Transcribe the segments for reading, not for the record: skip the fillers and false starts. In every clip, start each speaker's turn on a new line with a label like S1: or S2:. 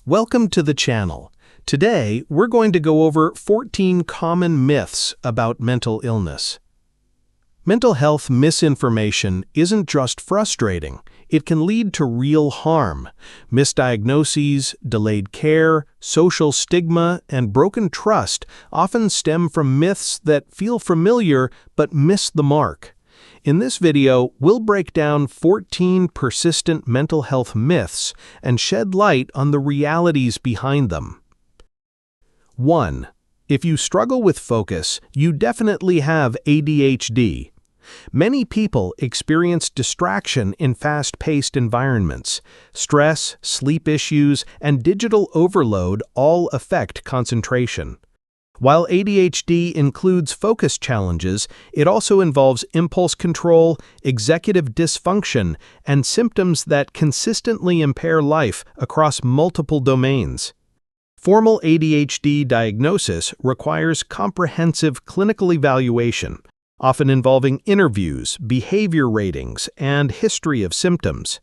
S1: Welcome to the channel. Today, we're going to go over 14 common myths about mental illness. Mental health misinformation isn't just frustrating, it can lead to real harm. Misdiagnoses, delayed care, social stigma, and broken trust often stem from myths that feel familiar but miss the mark. In this video, we'll break down 14 persistent mental health myths and shed light on the realities behind them. 1. If you struggle with focus, you definitely have ADHD. Many people experience distraction in fast-paced environments. Stress, sleep issues, and digital overload all affect concentration. While ADHD includes focus challenges, it also involves impulse control, executive dysfunction, and symptoms that consistently impair life across multiple domains. Formal ADHD diagnosis requires comprehensive clinical evaluation, often involving interviews, behavior ratings, and history of symptoms.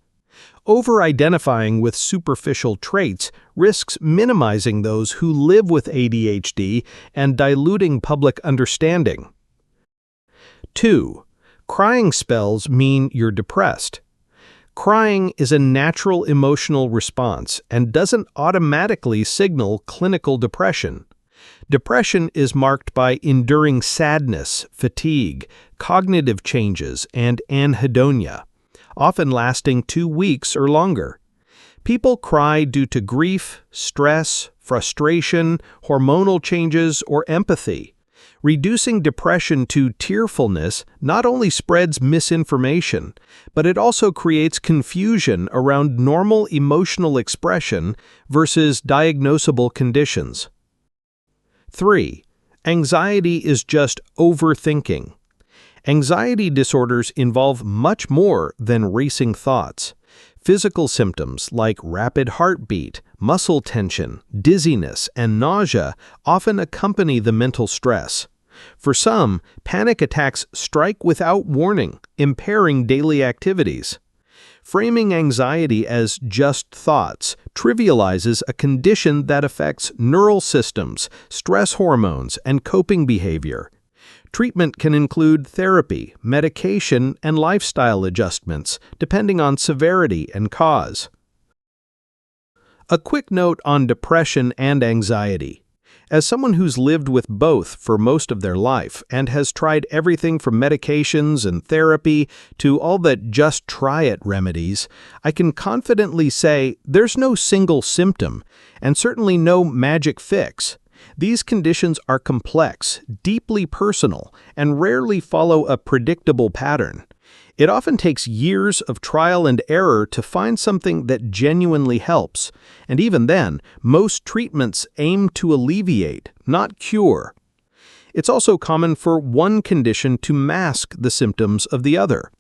S1: Over-identifying with superficial traits risks minimizing those who live with ADHD and diluting public understanding. 2. Crying spells mean you're depressed. Crying is a natural emotional response and doesn't automatically signal clinical depression. Depression is marked by enduring sadness, fatigue, cognitive changes, and anhedonia, often lasting 2 weeks or longer. People cry due to grief, stress, frustration, hormonal changes, or empathy. Reducing depression to tearfulness not only spreads misinformation, but it also creates confusion around normal emotional expression versus diagnosable conditions. 3. Anxiety is just overthinking. Anxiety disorders involve much more than racing thoughts. Physical symptoms like rapid heartbeat, muscle tension, dizziness, and nausea often accompany the mental stress. For some, panic attacks strike without warning, impairing daily activities. Framing anxiety as just thoughts trivializes a condition that affects neural systems, stress hormones, and coping behavior. Treatment can include therapy, medication, and lifestyle adjustments, depending on severity and cause. A quick note on depression and anxiety. As someone who's lived with both for most of their life and has tried everything from medications and therapy to all that just try it remedies, I can confidently say there's no single symptom and certainly no magic fix. These conditions are complex, deeply personal, and rarely follow a predictable pattern. It often takes years of trial and error to find something that genuinely helps, and even then, most treatments aim to alleviate, not cure. It's also common for one condition to mask the symptoms of the other.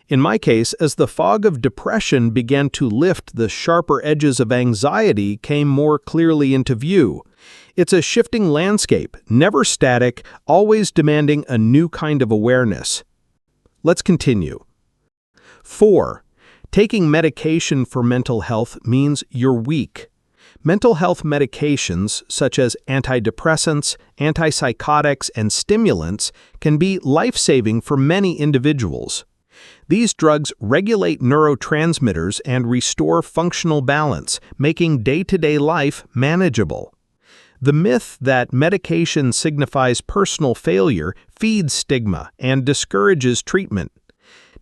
S1: In my case, as the fog of depression began to lift, the sharper edges of anxiety came more clearly into view. It's a shifting landscape, never static, always demanding a new kind of awareness. Let's continue. 4. Taking medication for mental health means you're weak. Mental health medications, such as antidepressants, antipsychotics, and stimulants, can be life-saving for many individuals. These drugs regulate neurotransmitters and restore functional balance, making day-to-day life manageable. The myth that medication signifies personal failure feeds stigma and discourages treatment.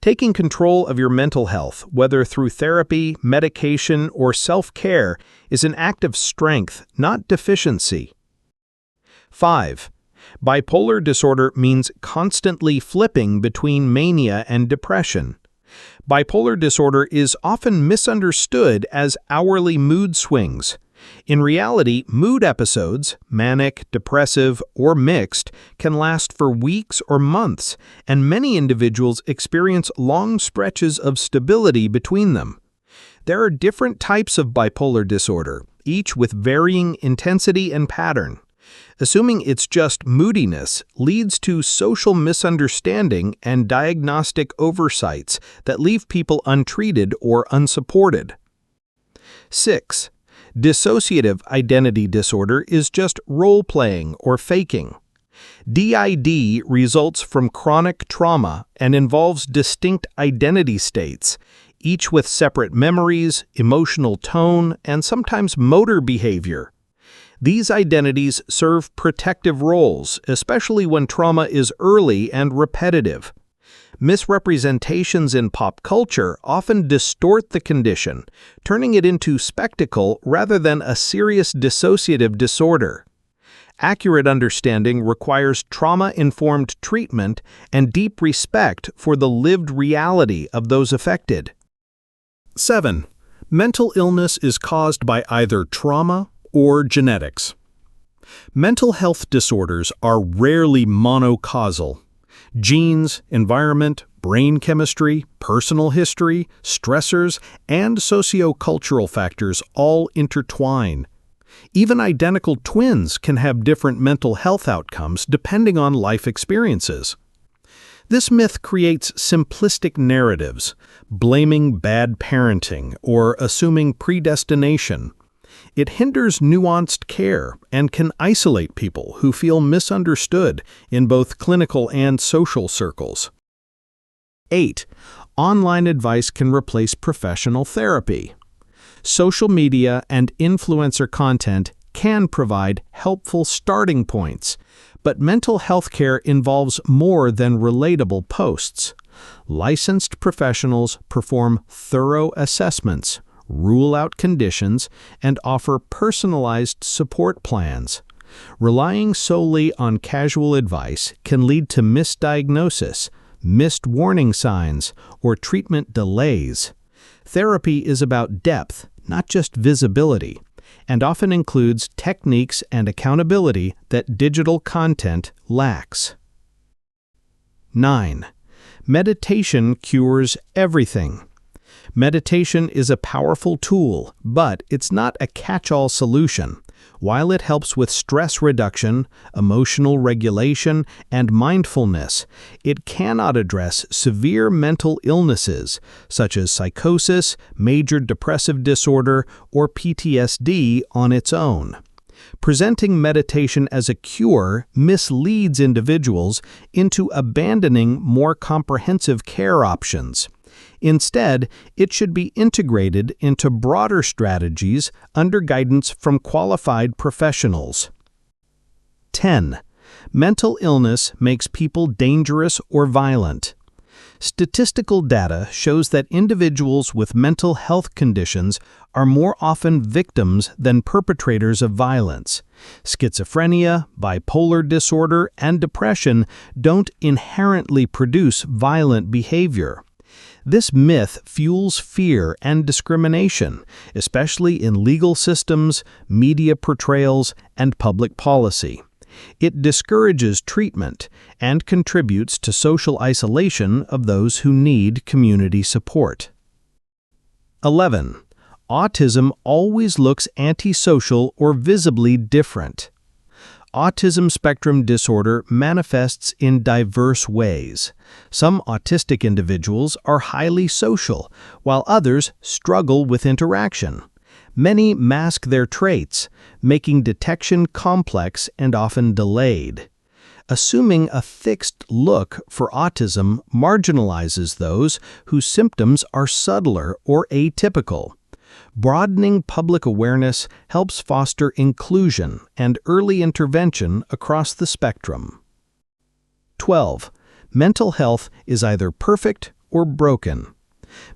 S1: Taking control of your mental health, whether through therapy, medication, or self-care, is an act of strength, not deficiency. 5. Bipolar disorder means constantly flipping between mania and depression. Bipolar disorder is often misunderstood as hourly mood swings. In reality, mood episodes, manic, depressive, or mixed, can last for weeks or months, and many individuals experience long stretches of stability between them. There are different types of bipolar disorder, each with varying intensity and pattern. Assuming it's just moodiness leads to social misunderstanding and diagnostic oversights that leave people untreated or unsupported. 6. Dissociative identity disorder is just role-playing or faking. DID results from chronic trauma and involves distinct identity states, each with separate memories, emotional tone, and sometimes motor behavior. These identities serve protective roles, especially when trauma is early and repetitive. Misrepresentations in pop culture often distort the condition, turning it into spectacle rather than a serious dissociative disorder. Accurate understanding requires trauma-informed treatment and deep respect for the lived reality of those affected. 7. Mental illness is caused by either trauma or genetics. Mental health disorders are rarely monocausal. Genes, environment, brain chemistry, personal history, stressors, and sociocultural factors all intertwine. Even identical twins can have different mental health outcomes depending on life experiences. This myth creates simplistic narratives, blaming bad parenting or assuming predestination. It hinders nuanced care and can isolate people who feel misunderstood in both clinical and social circles. 8. Online advice can replace professional therapy. Social media and influencer content can provide helpful starting points, but mental health care involves more than relatable posts. Licensed professionals perform thorough assessments, rule out conditions, and offer personalized support plans. Relying solely on casual advice can lead to misdiagnosis, missed warning signs, or treatment delays. Therapy is about depth, not just visibility, and often includes techniques and accountability that digital content lacks. 9. Meditation cures everything. Meditation is a powerful tool, but it's not a catch-all solution. While it helps with stress reduction, emotional regulation, and mindfulness, it cannot address severe mental illnesses such as psychosis, major depressive disorder, or PTSD on its own. Presenting meditation as a cure misleads individuals into abandoning more comprehensive care options. Instead, it should be integrated into broader strategies under guidance from qualified professionals. 10. Mental illness makes people dangerous or violent. Statistical data shows that individuals with mental health conditions are more often victims than perpetrators of violence. Schizophrenia, bipolar disorder, and depression don't inherently produce violent behavior. This myth fuels fear and discrimination, especially in legal systems, media portrayals, and public policy. It discourages treatment and contributes to social isolation of those who need community support. 11. Autism always looks antisocial or visibly different. Autism spectrum disorder manifests in diverse ways. Some autistic individuals are highly social, while others struggle with interaction. Many mask their traits, making detection complex and often delayed. Assuming a fixed look for autism marginalizes those whose symptoms are subtler or atypical. Broadening public awareness helps foster inclusion and early intervention across the spectrum. 12. Mental health is either perfect or broken.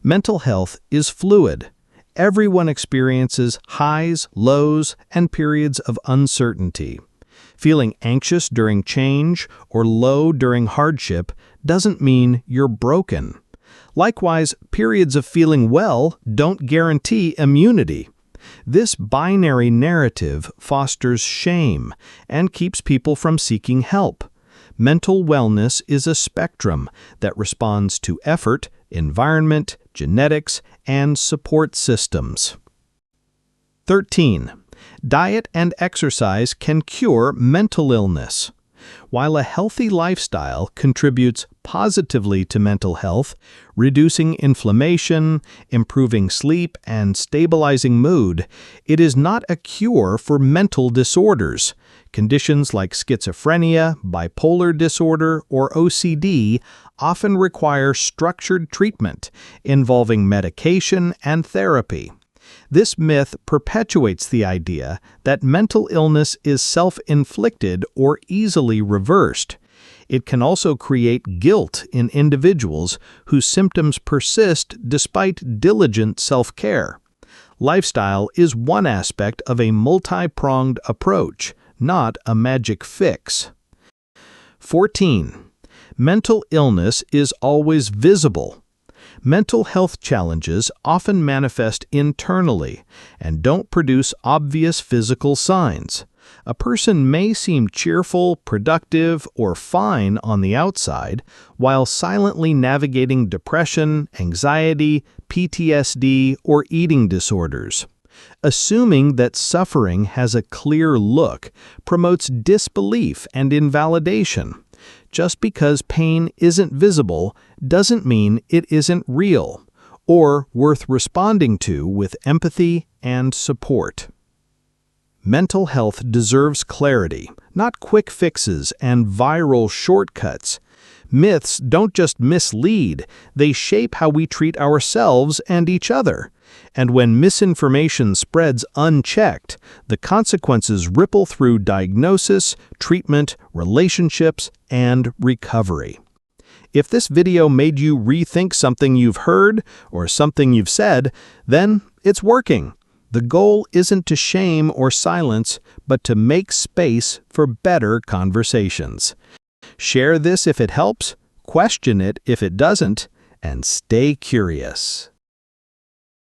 S1: Mental health is fluid. Everyone experiences highs, lows, and periods of uncertainty. Feeling anxious during change or low during hardship doesn't mean you're broken. Likewise, periods of feeling well don't guarantee immunity. This binary narrative fosters shame and keeps people from seeking help. Mental wellness is a spectrum that responds to effort, environment, genetics, and support systems. 13. Diet and exercise can cure mental illness. While a healthy lifestyle contributes positively to mental health, reducing inflammation, improving sleep, and stabilizing mood, it is not a cure for mental disorders. Conditions like schizophrenia, bipolar disorder, or OCD often require structured treatment involving medication and therapy. This myth perpetuates the idea that mental illness is self-inflicted or easily reversed. It can also create guilt in individuals whose symptoms persist despite diligent self-care. Lifestyle is one aspect of a multi-pronged approach, not a magic fix. 14. Mental illness is always visible. Mental health challenges often manifest internally and don't produce obvious physical signs. A person may seem cheerful, productive, or fine on the outside, while silently navigating depression, anxiety, PTSD, or eating disorders. Assuming that suffering has a clear look promotes disbelief and invalidation. Just because pain isn't visible doesn't mean it isn't real or worth responding to with empathy and support. Mental health deserves clarity, not quick fixes and viral shortcuts. Myths don't just mislead, they shape how we treat ourselves and each other. And when misinformation spreads unchecked, the consequences ripple through diagnosis, treatment, relationships, and recovery. If this video made you rethink something you've heard or something you've said, then it's working. The goal isn't to shame or silence, but to make space for better conversations. Share this if it helps, question it if it doesn't, and stay curious.